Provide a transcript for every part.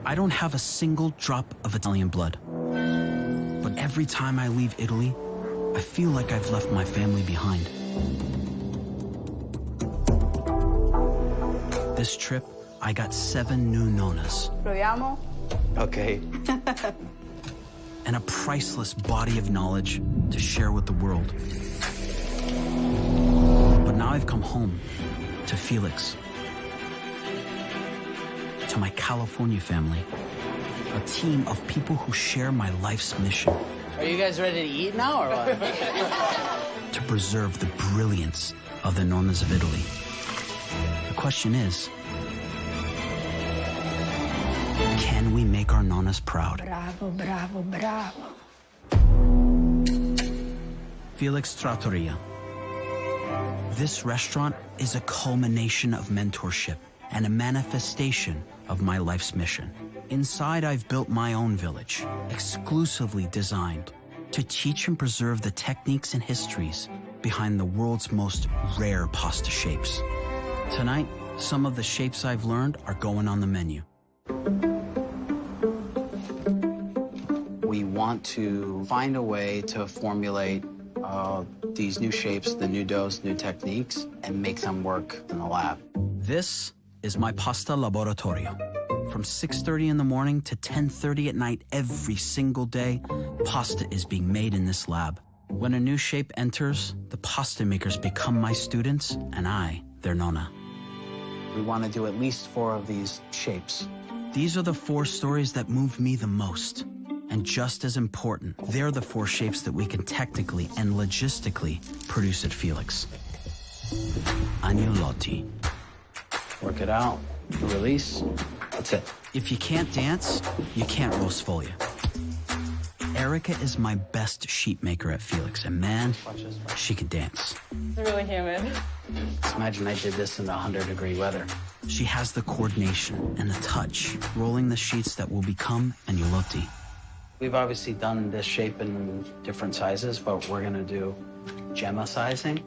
I don't have a single drop of Italian blood. But every time I leave Italy, I feel like I've left my family behind. This trip, I got 7 new nonas. Proviamo. Okay. And a priceless body of knowledge to share with the world. But now I've come home to Felix, to my California family, a team of people who share my life's mission. Are you guys ready to eat now, or what? To preserve the brilliance of the nonas of Italy. The question is, can we make our nonas proud? Bravo, bravo, bravo. Felix Trattoria. This restaurant is a culmination of mentorship and a manifestation of my life's mission. Inside, I've built my own village, exclusively designed to teach and preserve the techniques and histories behind the world's most rare pasta shapes. Tonight, some of the shapes I've learned are going on the menu. We want to find a way to formulate these new shapes, the new doughs, new techniques, and make them work in the lab. This is my pasta laboratorio. From 6:30 in the morning to 10:30 at night every single day, pasta is being made in this lab. When a new shape enters, the pasta makers become my students, and I, their nonna. We want to do at least 4 of these shapes. These are the 4 stories that move me the most. And just as important, they're the 4 shapes that we can technically and logistically produce at Felix. Agnolotti. Work it out, release, that's it. If you can't dance, you can't roast folia. Erica is my best sheet maker at Felix, and man, she can dance. It's really humid. Just imagine I did this in 100-degree weather. She has the coordination and the touch, rolling the sheets that will become agnolotti. We've obviously done this shape in different sizes, but we're gonna do Gemma sizing.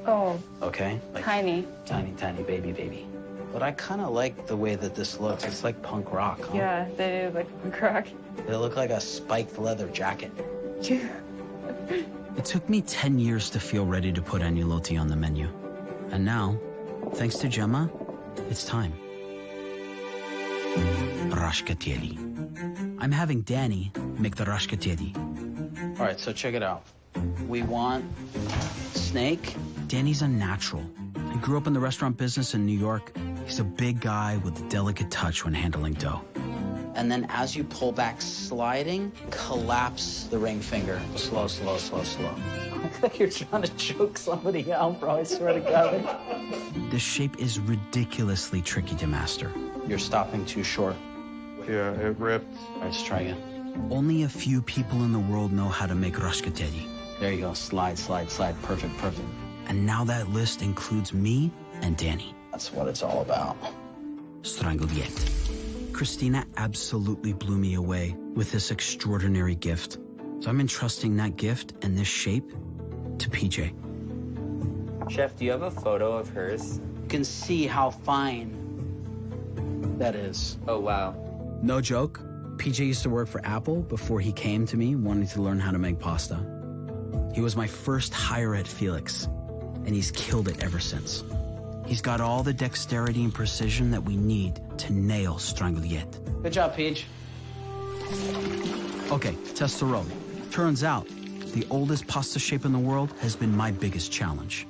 Oh, Okay? Like tiny. tiny, tiny baby. But I kind of like the way that this looks. It's like punk rock, huh? Yeah, they do like a crack. They look like a spiked leather jacket. It took me 10 years to feel ready to put agnolotti on the menu. And now, thanks to Gemma, it's time. Rascatieri. I'm having Danny make the rascatieri. All right, so check it out. We want snake. Danny's a natural. He grew up in the restaurant business in New York. He's a big guy with a delicate touch when handling dough. And then as you pull back, sliding, collapse the ring finger. Slow, slow, slow, slow. I look like you're trying to choke somebody out, bro. I swear to God. This shape is ridiculously tricky to master. You're stopping too short. Yeah, it ripped. All right, let's try again. Only a few people in the world know how to make rascatieri. There you go. Slide, slide, slide. Perfect, perfect. And now that list includes me and Danny. That's what it's all about. Strangled. Christina absolutely blew me away with this extraordinary gift. So I'm entrusting that gift and this shape to PJ. Chef, do you have a photo of hers? You can see how fine that is. Oh, wow. No joke, PJ used to work for Apple before he came to me wanting to learn how to make pasta. He was my first hire at Felix, and he's killed it ever since. He's got all the dexterity and precision that we need to nail Strangliette. Good job, Peach. Okay, testaroli. Turns out, the oldest pasta shape in the world has been my biggest challenge.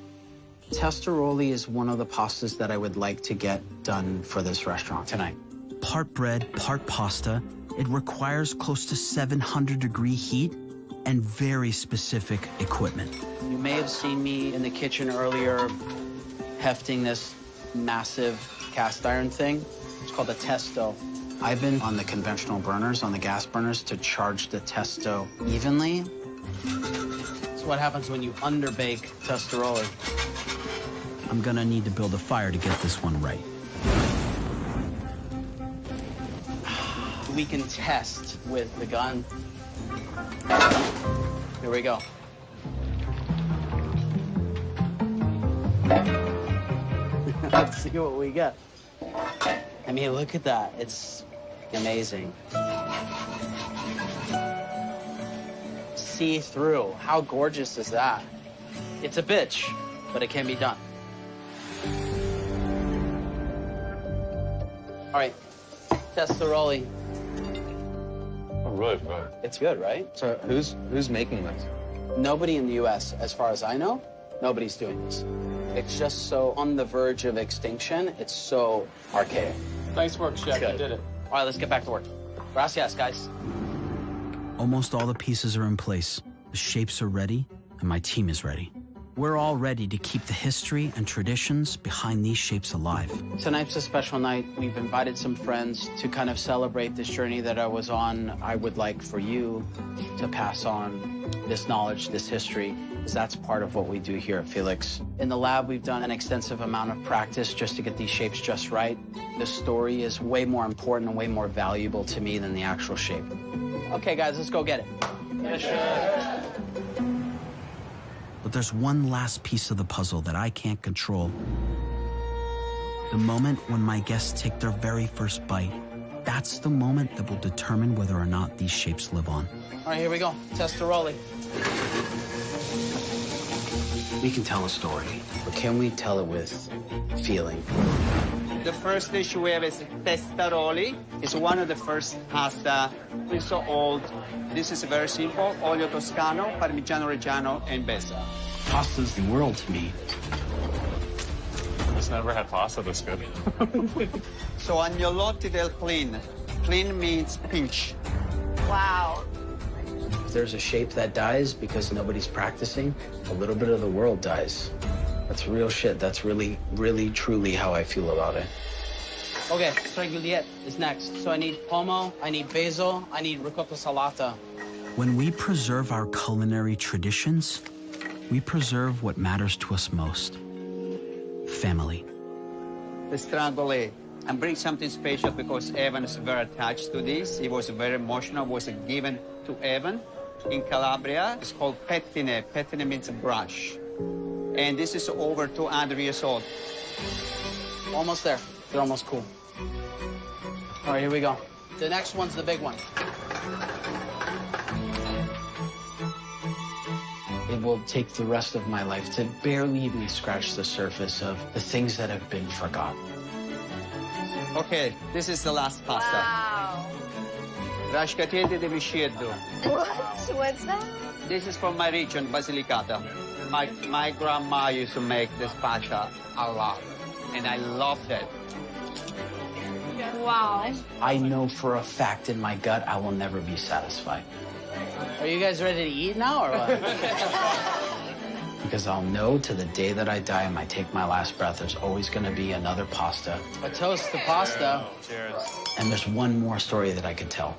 Testaroli is one of the pastas that I would like to get done for this restaurant tonight. Part bread, part pasta, it requires close to 700-degree heat and very specific equipment. You may have seen me in the kitchen earlier hefting this massive cast iron thing. It's called a testo. I've been on the conventional burners, on the gas burners, to charge the testo evenly. That's what happens when you underbake testaroli. I'm gonna need to build a fire to get this one right. We can test with the gun. Here we go. Let's see what we got. I mean, look at that. It's Amazing. See through. How gorgeous is that? It's a bitch, but it can be done. All right, testaroli. Oh, really good. It's good, right? So who's making this? Nobody in the U.S., as far as I know, nobody's doing this. It's just so on the verge of extinction. It's so archaic. Nice work, Chef. You did it. All right, let's get back to work. Gracias, guys. Almost all the pieces are in place. The shapes are ready, and my team is ready. We're all ready to keep the history and traditions behind these shapes alive. Tonight's a special night. We've invited some friends to kind of celebrate this journey that I was on. I would like for you to pass on this knowledge, this history, because that's part of what we do here at Felix. In the lab, we've done an extensive amount of practice just to get these shapes just right. The story is way more important and way more valuable to me than the actual shape. Okay, guys, let's go get it. But there's one last piece of the puzzle that I can't control. The moment when my guests take their very first bite. That's the moment that will determine whether or not these shapes live on. All right, here we go. Testaroli. We can tell a story, but can we tell it with feeling? The first dish we have is testaroli. It's one of the first pasta. It's so old. This is very simple. Olio toscano, parmigiano reggiano, and besa. Pasta's the world to me. I've just never had pasta this good. So agnolotti del clean. Clean means pinch. Wow. If there's a shape that dies because nobody's practicing, a little bit of the world dies. That's real shit. That's really, really, truly how I feel about it. Okay, Tragliette is next. So I need pomo, I need basil, I need ricotta salata. When we preserve our culinary traditions, we preserve what matters to us most. Family. The stragole. And bring something special because Evan is very attached to this. He was very emotional. It was given to Evan in Calabria. It's called pettine. Pettine means brush. And this is over 200 years old. Almost there. They're almost cool. All right, here we go. The next one's the big one. It will take the rest of my life to barely even scratch the surface of the things that have been forgotten. Okay, this is the last pasta. Wow. Rascatete de Viscieddo. What? What's that? This is from my region, Basilicata. My grandma used to make this pasta a lot, and I loved it. Wow. I know for a fact in my gut I will never be satisfied. Are you guys ready to eat now, or what? Because I'll know to the day that I die and I take my last breath, there's always going to be another pasta. A toast to pasta. Cheers. And there's one more story that I could tell.